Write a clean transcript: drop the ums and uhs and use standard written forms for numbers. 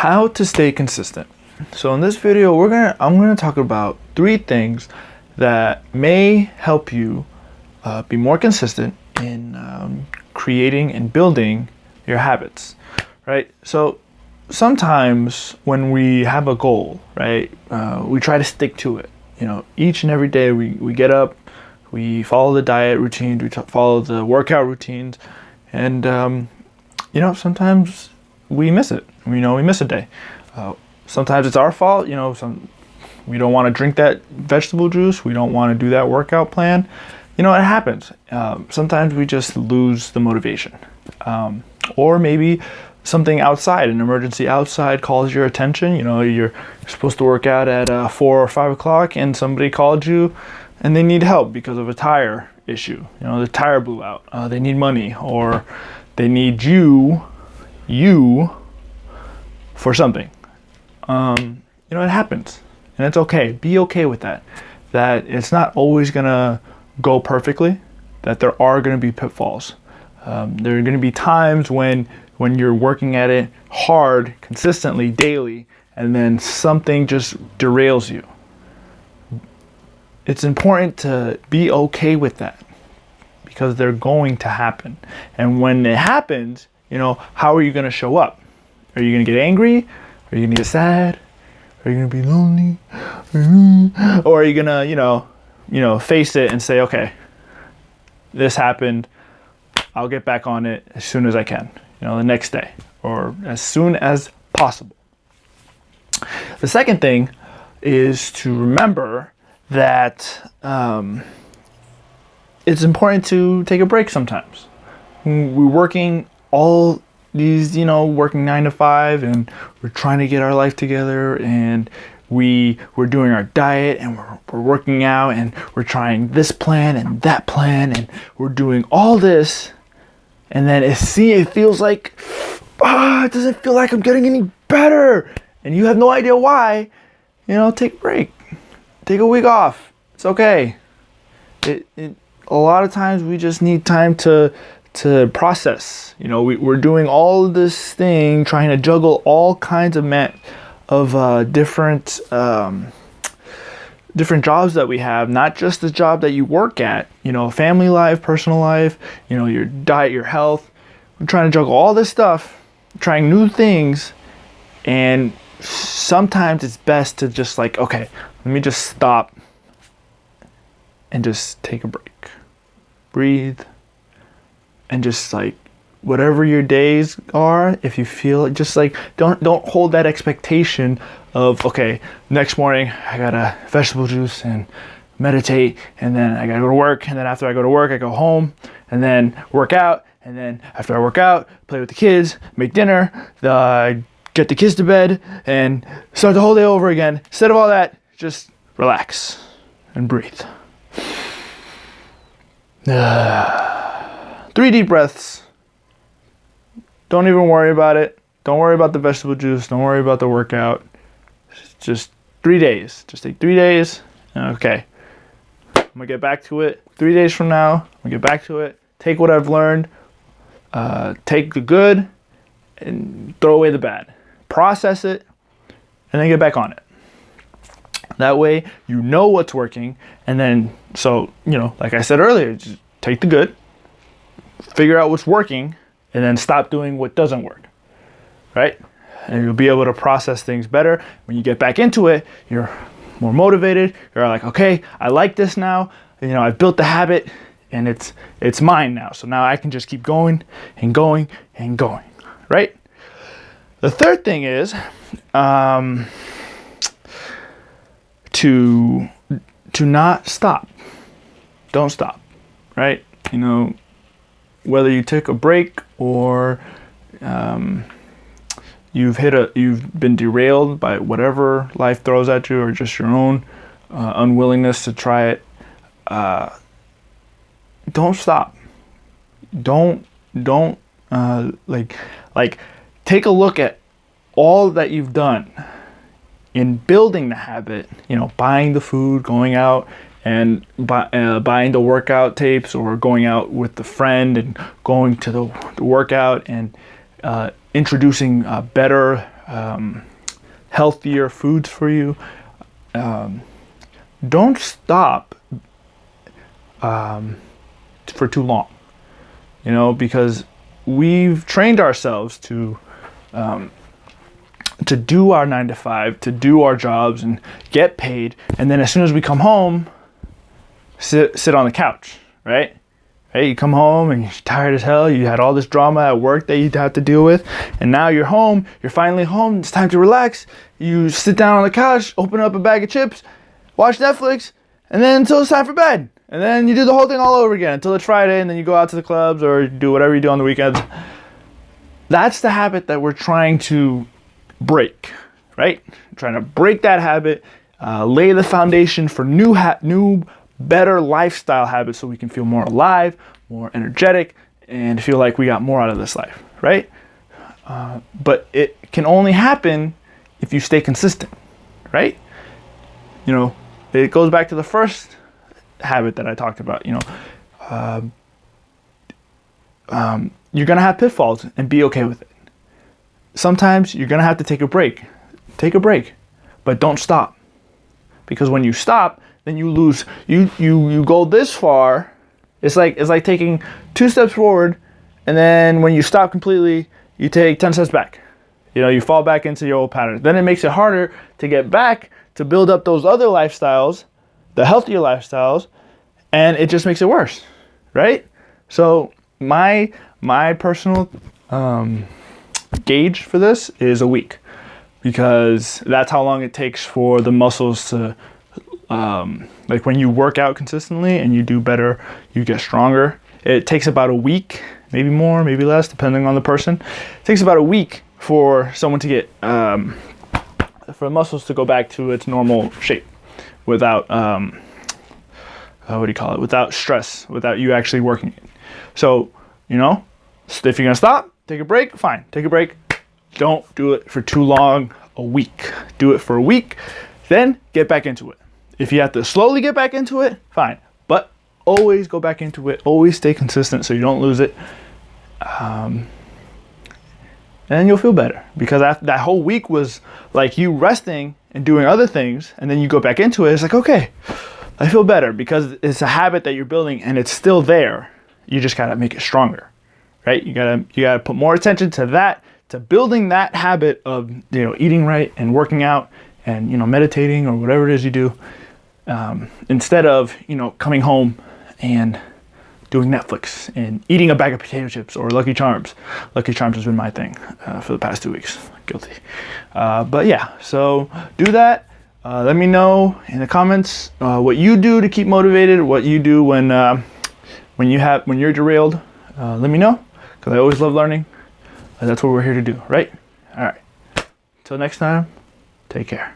how to stay consistent. So in this video, I'm gonna talk about 3 things that may help you be more consistent in creating and building your habits, right? So sometimes when we have a goal, right, we try to stick to it. You know, each and every day we get up, we follow the diet routines, we follow the workout routines, and you know, sometimes we miss it. We miss a day. Sometimes it's our fault. You know, we don't want to drink that vegetable juice. We don't want to do that workout plan. You know, it happens. Sometimes we just lose the motivation. Or maybe something outside, an emergency outside calls your attention. You know, you're supposed to work out at 4 or 5 o'clock and somebody called you and they need help because of a tire issue. You know, the tire blew out. They need money, or they need you for something. You know, it happens and it's okay. Be okay with that. That it's not always gonna go perfectly, that there are gonna be pitfalls. There are gonna be times when you're working at it hard, consistently, daily, and then something just derails you. It's important to be okay with that because they're going to happen. And when it happens, you know, how are you gonna show up? Are you gonna get angry? Are you gonna get sad? Are you gonna be lonely? Or are you gonna, you know, face it and say, okay, this happened. I'll get back on it as soon as I can, you know, the next day or as soon as possible. The second thing is to remember that it's important to take a break sometimes. We're working all these, you know, working 9 to 5, and we're trying to get our life together, and we're doing our diet, and we're working out, and we're trying this plan and that plan, and we're doing all this, and then it feels like, it doesn't feel like I'm getting any better, and you have no idea why. You know, take a break, take a week off. It's okay. A lot of times we just need time to process. You know, we're doing all this thing, trying to juggle all kinds of different jobs that we have, not just the job that you work at, you know, family life, personal life, you know, your diet, your health. We're trying to juggle all this stuff, trying new things, and sometimes it's best to just like, okay, let me just stop and just take a break. Breathe. And just like whatever your days are, if you feel it, just like don't hold that expectation of, okay, next morning I got a vegetable juice and meditate, and then I gotta go to work, and then after I go to work I go home and then work out, and then after I work out, play with the kids, make dinner, get the kids to bed, and start the whole day over again. Instead of all that, just relax and breathe. 3 deep breaths. Don't even worry about it. Don't worry about the vegetable juice. Don't worry about the workout. Just 3 days. Just take 3 days. Okay. I'm going to get back to it. 3 days from now, I'm going to get back to it. Take what I've learned. Take the good and throw away the bad. Process it and then get back on it. That way you know what's working. And then, so, you know, like I said earlier, just take the good, figure out what's working, and then stop doing what doesn't work, right? And you'll be able to process things better. When you get back into it, you're more motivated. You're like, okay, I like this now. You know, I've built the habit and it's mine now. So now I can just keep going and going and going, right? The third thing is to not stop. Don't stop, right? You know, whether you took a break or you've been derailed by whatever life throws at you, or just your own unwillingness to try it, don't stop. Don't take a look at all that you've done in building the habit. You know, buying the food, going out and buying the workout tapes, or going out with the friend and going to the workout, and introducing better healthier foods for you. Don't stop for too long, because we've trained ourselves to do our 9 to 5, to do our jobs and get paid, and then as soon as we come home, sit on the couch, right? Hey, you come home and you're tired as hell. You had all this drama at work that you have to deal with, and now you're home. You're finally home. It's time to relax. You sit down on the couch, open up a bag of chips, watch Netflix, and then until it's time for bed. And then you do the whole thing all over again until it's Friday, and then you go out to the clubs or do whatever you do on the weekends. That's the habit that we're trying to break, right? Trying to break that habit, lay the foundation for new, better lifestyle habits so we can feel more alive, more energetic, and feel like we got more out of this life, right? But it can only happen if you stay consistent, right? It goes back to the first habit that I talked about. You're gonna have pitfalls and be okay with it. Sometimes you're gonna have to take a break. Take a break, but don't stop, because when you stop, then you lose. You go this far. It's like taking 2 steps forward, and then when you stop completely, you take 10 steps back. You fall back into your old patterns. Then it makes it harder to get back to build up those other lifestyles, the healthier lifestyles, and it just makes it worse, right? So my personal gauge for this is a week, because that's how long it takes for the muscles to, like when you work out consistently and you do better, you get stronger. It takes about a week, maybe more, maybe less, depending on the person. It takes about a week for someone to get, for the muscles to go back to its normal shape without, without stress, without you actually working it. So, if you're gonna stop, take a break, fine, take a break. Don't do it for too long, a week. Do it for a week, then get back into it. If you have to slowly get back into it, fine. But always go back into it, always stay consistent so you don't lose it. And then you'll feel better, because that whole week was like you resting and doing other things, and then you go back into it. It's like, okay, I feel better, because it's a habit that you're building and it's still there. You just gotta make it stronger, right? You gotta put more attention to that, to building that habit of eating right and working out and meditating or whatever it is you do, instead of coming home and doing Netflix and eating a bag of potato chips or Lucky Charms. Lucky Charms has been my thing for the past 2 weeks. Guilty. But yeah, so do that. Let me know in the comments what you do to keep motivated, what you do when you're derailed. Let me know, because I always love learning. That's what we're here to do, right? All right. Till next time, take care.